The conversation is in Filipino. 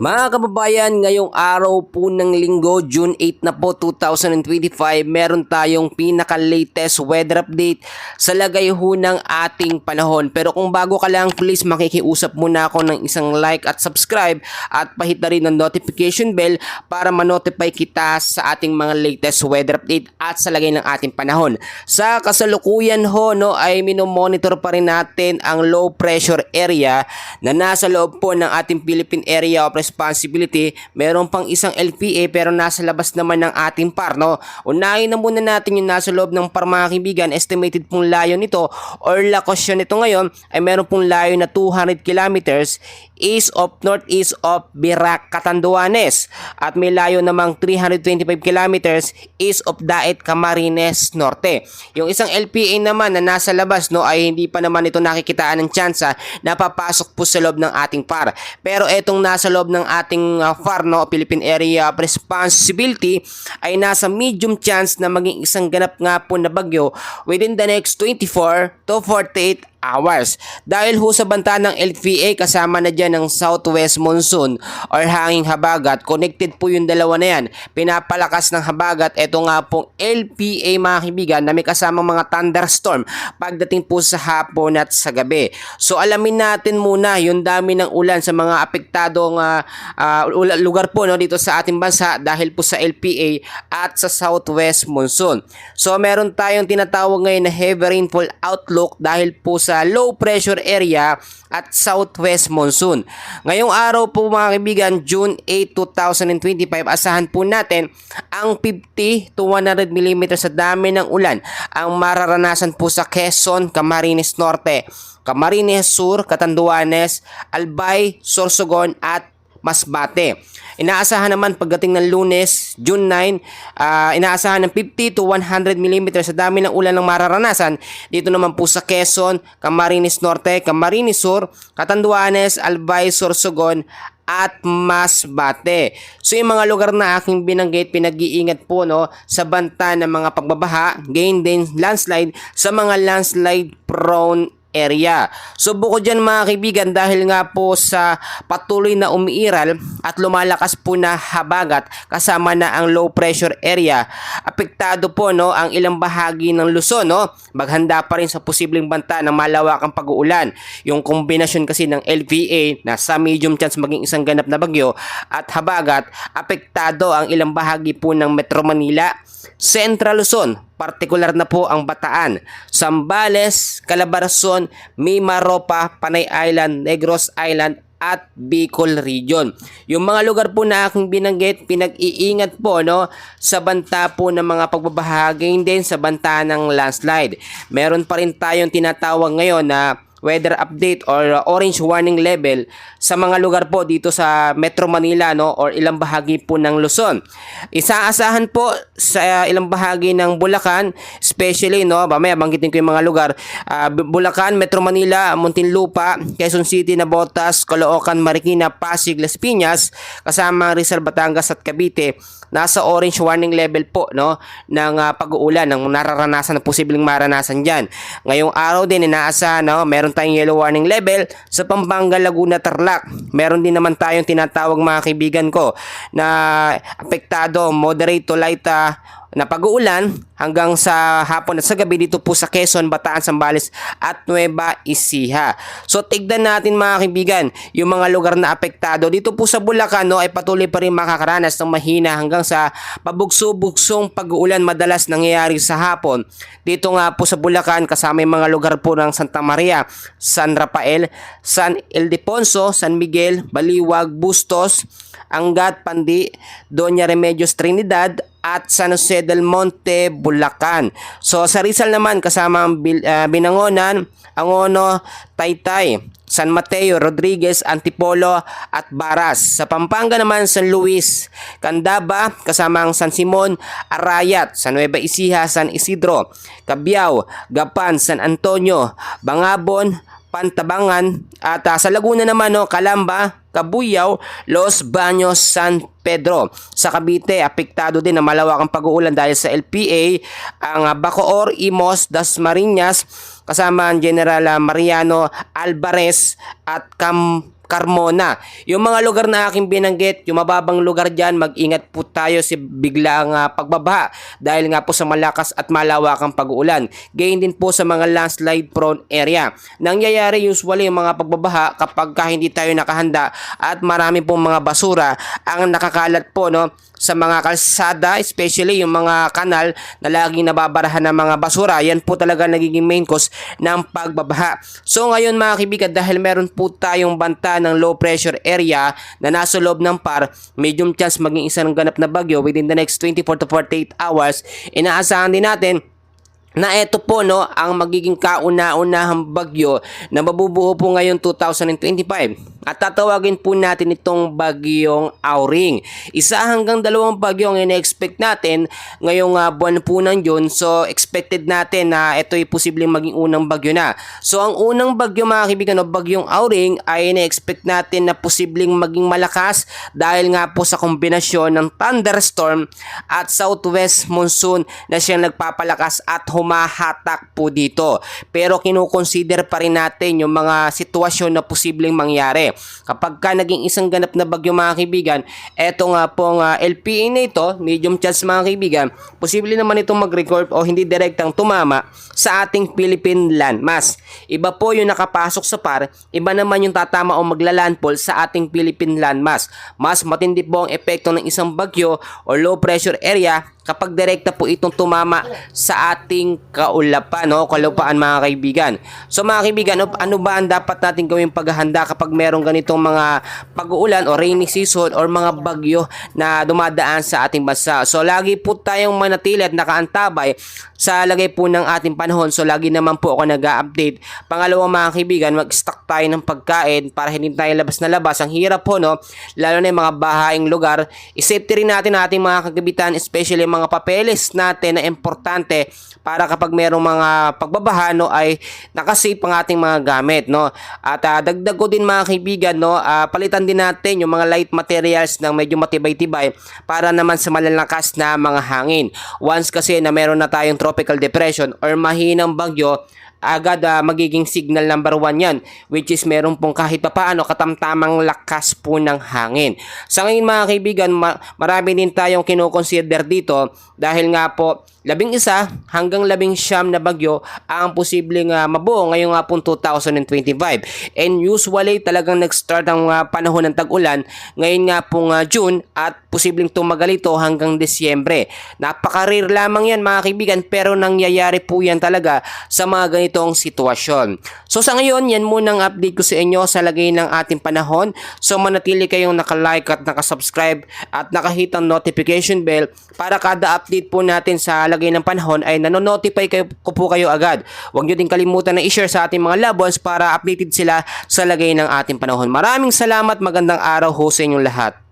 Mga kababayan, ngayong araw po ng linggo, June 8 na po 2025, meron tayong pinaka-latest weather update sa lagay ho ng ating panahon. Pero kung bago ka lang, please makikiusap muna ako ng isang like at subscribe at pahit na rin ng notification bell para ma-notify kita sa ating mga latest weather update at sa lagay ng ating panahon. Sa kasalukuyan ho, ay minomonitor pa rin natin ang low pressure area na nasa loob po ng ating Philippine Area of Responsibility. Meron pang isang LPA pero nasa labas naman ng ating PAR. Unahin na muna natin yung nasa loob ng PAR, mga kaibigan. Estimated pong layo nito or lakosyon nito ngayon ay meron pong layo na 200 kilometers east of northeast of Virac, Catanduanes, at may layo namang 325 kilometers east of Daet, Camarines Norte. Yung isang LPA naman na nasa labas ay hindi pa naman ito nakikitaan ng tsansa na papasok po sa loob ng ating PAR. Pero etong nasa loob ng ating PAR, Philippine Area of Responsibility, ay nasa medium chance na maging isang ganap nga po na bagyo within the next 24 to 48 hours. Dahil ho sa banta ng LPA, kasama na dyan ng southwest monsoon or hanging habagat. Connected po yung dalawa na yan. Pinapalakas ng habagat ito nga pong LPA, mga kaibigan, na may kasamang mga thunderstorm pagdating po sa hapon at sa gabi. So alamin natin muna yung dami ng ulan sa mga apektadong lugar po dito sa ating bansa dahil po sa LPA at sa southwest monsoon. So meron tayong tinatawag ngayon na heavy rainfall outlook dahil po sa low pressure area at southwest monsoon. Ngayong araw po, mga kaibigan, June 8, 2025, asahan po natin ang 50 to 100 mm sa dami ng ulan ang mararanasan po sa Quezon, Camarines Norte, Camarines Sur, Catanduanes, Albay, Sorsogon at Masbate. Inaasahan naman pagdating ng Lunes, June 9, inaasahan ng 50 to 100 mm sa dami ng ulan ng mararanasan dito naman po sa Quezon, Camarines Norte, Camarines Sur, Catanduanes, Albay, Sorsogon at Masbate. So yung mga lugar na aking binanggit, pinag-iingat po sa banta ng mga pagbabaha, gain din landslide sa mga landslide prone area. So bukod dyan, mga kaibigan, dahil nga po sa patuloy na umiiral at lumalakas po na habagat kasama na ang low pressure area, apektado po ang ilang bahagi ng Luzon. Maghanda pa rin sa posibleng banta ng malawakang pag-uulan. Yung kombinasyon kasi ng LPA na sa medium chance maging isang ganap na bagyo at habagat, apektado ang ilang bahagi po ng Metro Manila, Central Luzon, partikular na po ang Bataan, Zambales, Calabarzon, Mimaropa, Panay Island, Negros Island at Bicol Region. Yung mga lugar po na aking binanggit, pinag-iingat po sa banta po ng mga pagbabahagin din sa banta ng landslide. Meron pa rin tayong tinatawag ngayon na weather update or orange warning level sa mga lugar po dito sa Metro Manila or ilang bahagi po ng Luzon. Isaasahan po sa ilang bahagi ng Bulacan, especially mamaya banggitin ko yung mga lugar, Bulacan, Metro Manila, Muntinlupa, Quezon City, Navotas, Caloocan, Marikina, Pasig, Las Piñas, kasama Rizal, Batangas at Cavite. Nasa orange warning level po ng pag-uulan, ng nararanasan, ng posibleng maranasan dyan. Ngayong araw din inaasahan meron tayong yellow warning level sa Pampanga, Laguna, Tarlac. Meron din naman tayong tinatawag, mga kaibigan ko, na apektado moderate to light na pag-uulan hanggang sa hapon at sa gabi dito po sa Quezon, Bataan, Zambales at Nueva Ecija. So tignan natin, mga kaibigan, yung mga lugar na apektado. Dito po sa Bulacan ay patuloy pa rin makakaranas ng mahina hanggang sa pabugso-bugsong pag-uulan, madalas nangyayari sa hapon. Dito nga po sa Bulacan, kasama yung mga lugar po ng Santa Maria, San Rafael, San Ildefonso, San Miguel, Baliwag, Bustos, Angat, Pandi, Doña Remedios, Trinidad at San Jose del Monte, Bulacan. So sa Rizal naman, kasama ang Binangonan, Angono, Taytay, San Mateo, Rodriguez, Antipolo at Baras. Sa Pampanga naman, San Luis, Candaba, kasama ang San Simon, Arayat, San Nueva Ecija, San Isidro, Cabiao, Gapan, San Antonio, Bangabon, Pantabangan at sa Laguna naman Calamba, Cabuyao, Los Baños, San Pedro. Sa Cavite, apektado din na malawakang pag-uulan dahil sa LPA ang Bacoor, Imos, Dasmariñas, kasama ang General Mariano Alvarez at Carmona. Yung mga lugar na aking binanggit, yung mababang lugar dyan, mag-ingat po tayo sa biglaang pagbabaha dahil nga po sa malakas at malawakang pag-uulan. Gayon din po sa mga landslide prone area. Nangyayari usually yung mga pagbabaha kapag hindi tayo nakahanda at marami pong mga basura ang nakakalat po, no, sa mga kalsada, especially yung mga kanal na laging nababarahan ng mga basura. Yan po talaga nagiging main cause ng pagbabaha. So ngayon mga kaibigan, dahil meron po tayong banta ng low pressure area na nasa loob ng PAR, medium chance maging isang ganap na bagyo within the next 24 to 48 hours, inaasahan din natin na ito po, no, ang magiging kauna-unahang bagyo na mabubuo po ngayon 2025. At tatawagin po natin itong bagyong Auring. Isa hanggang dalawang bagyo ang ina-expect natin ngayong buwan po ng June. So expected natin na ito ay posibleng maging unang bagyo na. So ang unang bagyo mga kaibigan, no, bagyong Auring, ay ina-expect natin na posibleng maging malakas dahil nga po sa kombinasyon ng thunderstorm at southwest monsoon na siyang nagpapalakas at humahatak po dito. Pero kinukonsider pa rin natin yung mga sitwasyon na posibleng mangyari. Kapag ka naging isang ganap na bagyo mga kaibigan, eto nga pong LPA na ito, medium chance mga kaibigan, posible naman itong mag-record o hindi direktang tumama sa ating Philippine landmass. Iba po yung nakapasok sa PAR, iba naman yung tatama o maglalandfall sa ating Philippine landmass. Mas matindi po ang epekto ng isang bagyo o low pressure area kapag direkta po itong tumama sa ating kaulapan, no? Kalupaan mga kaibigan. So mga kaibigan, ano ba ang dapat natin gawing paghahanda kapag merong ganitong mga pag-uulan o rainy season or mga bagyo na dumadaan sa ating bansa? So lagi po tayong manatili at nakaantabay sa lagay po ng ating panahon. So lagi naman po ako nag-update. Pangalawa mga kaibigan, mag-stock tayo ng pagkain para hindi tayo labas na labas. Ang hirap po, no? Lalo na yung mga bahaing lugar. I-safety rin natin ating mga kagabitan, especially mga papeles natin na importante para kapag merong mga pagbabaha, no, ay nakasave ang ating mga gamit, no. At dagdag ko din mga kaibigan, no, palitan din natin yung mga light materials ng medyo matibay-tibay para naman sa malalakas na mga hangin. Once kasi na meron na tayong tropical depression or mahinang bagyo, agad magiging signal number 1 yan, which is meron pong kahit papaano katamtamang lakas po ng hangin. Sa ngayon mga kaibigan, marami din tayong kinukonsider dito dahil nga po 11 hanggang 19 na bagyo ang posibleng mabuo ngayong pong 2025. And usually talagang nag-start ang panahon ng tag-ulan ngayon nga pong June at posibleng tumagal ito hanggang Disyembre. Napaka-rare lamang yan mga kaibigan, pero nangyayari po yan talaga sa mga ganitong sitwasyon. So sa ngayon, yan muna ang update ko sa inyo sa lagay ng ating panahon. So manatili kayong nakalike at nakasubscribe at nakahit ang notification bell para kada update po natin sa lagay ng panahon ay nanonotify ko po kayo agad. Huwag nyo din kalimutan na i-share sa ating mga loved ones para updated sila sa lagay ng ating panahon. Maraming salamat, magandang araw ho sa inyong lahat.